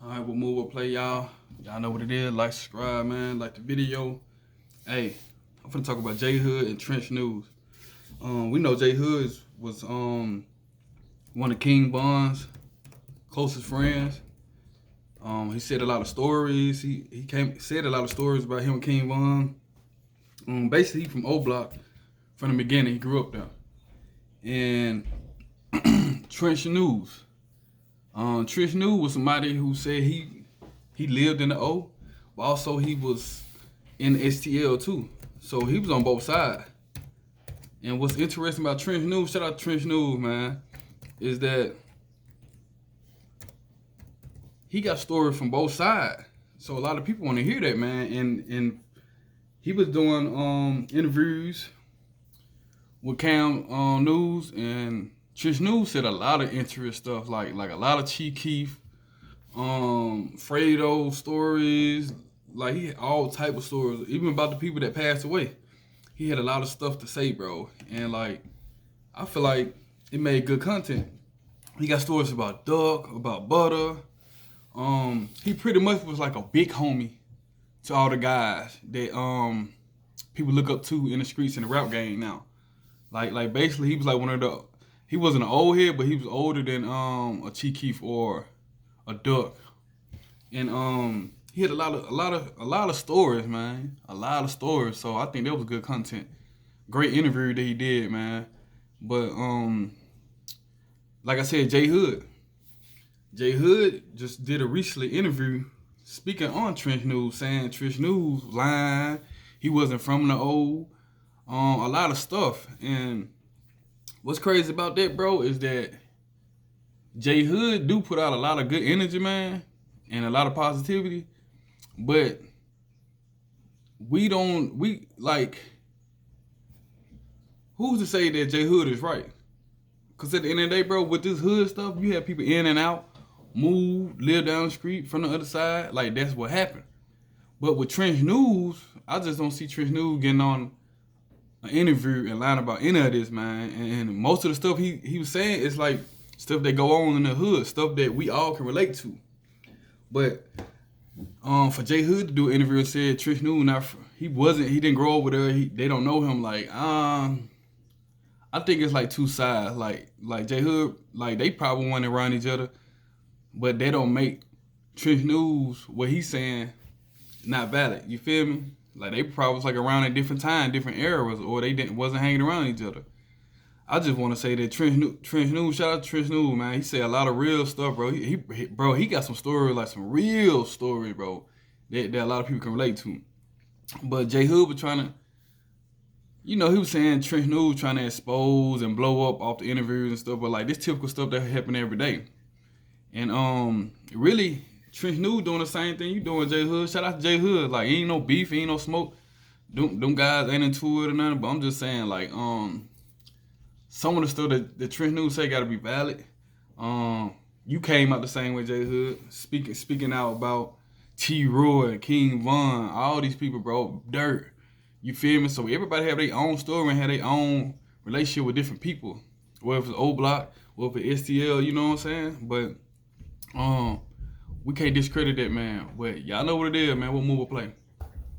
Alright, what move will play, y'all? Y'all know what it is. Like, subscribe, man. Like the video. Hey, I'm finna talk about Jhood and Tench news. We know Jhood was one of King Von's closest friends. He said a lot of stories. He said a lot of stories about him and King Von. Basically, he from Oblock from the beginning. He grew up there. And Tench news. Tench news was somebody who said he lived in the O, but also he was in the STL too. So he was on both sides. And what's interesting about Tench news, shout out to Tench news, man, is that he got stories from both sides. So a lot of people want to hear that, man. And he was doing interviews with Cam News, and Tench news said a lot of interesting stuff, like a lot of Chief Keef, Fredo stories. Like he had all type of stories, even about the people that passed away. He had a lot of stuff to say, bro. And like, I feel like it made good content. He got stories about Duck, about Butter. He pretty much was like a big homie to all the guys that people look up to in the streets in the rap game now. Like basically he was like one of the, he wasn't an old head, but he was older than a Chief Keef or a Duck. And he had a lot of stories, man. A lot of stories. So I think that was good content. Great interview that he did, man. But like I said, Jhood just did a recently interview speaking on Tench news, saying Tench news lying. He wasn't from the O. A lot of stuff. And what's crazy about that, bro, is that Jhood do put out a lot of good energy, man, and a lot of positivity. But we like, who's to say that Jhood is right? Because at the end of the day, bro, with this hood stuff, you have people in and out, move, live down the street from the other side. Like, that's what happened. But with Tench news, I just don't see Tench news getting on an interview and lying about any of this, man. And most of the stuff he was saying is like stuff that go on in the hood, stuff that we all can relate to. But for Jhood to do an interview and said Tench news, he didn't grow up with her. They don't know him. Like, I think it's like two sides. Like Jhood, like they probably want to run each other, but they don't make Tench news what he's saying not valid. You feel me? Like they probably was like around at different time, different eras, or they wasn't hanging around each other. I just want to say that Tench news, shout out to Tench news, man. He said a lot of real stuff, bro. He got some stories, like some real stories, bro, that a lot of people can relate to. But Jhood was trying to, he was saying Tench news trying to expose and blow up off the interviews and stuff, but like this typical stuff that happen every day. And really, Tench news doing the same thing you doing, Jhood. Shout out to Jhood. Like, ain't no beef, ain't no smoke. Them guys ain't into it or nothing. But I'm just saying, like, some of the stuff that Tench news say gotta be valid. You came out the same way, Jhood. Speaking out about T-Roy, King Von, all these people, bro. Dirt. You feel me? So everybody have their own story and have their own relationship with different people. Whether it's Oblock, whether it's STL, you know what I'm saying? But we can't discredit that, man. But y'all know what it is, man. What move will play.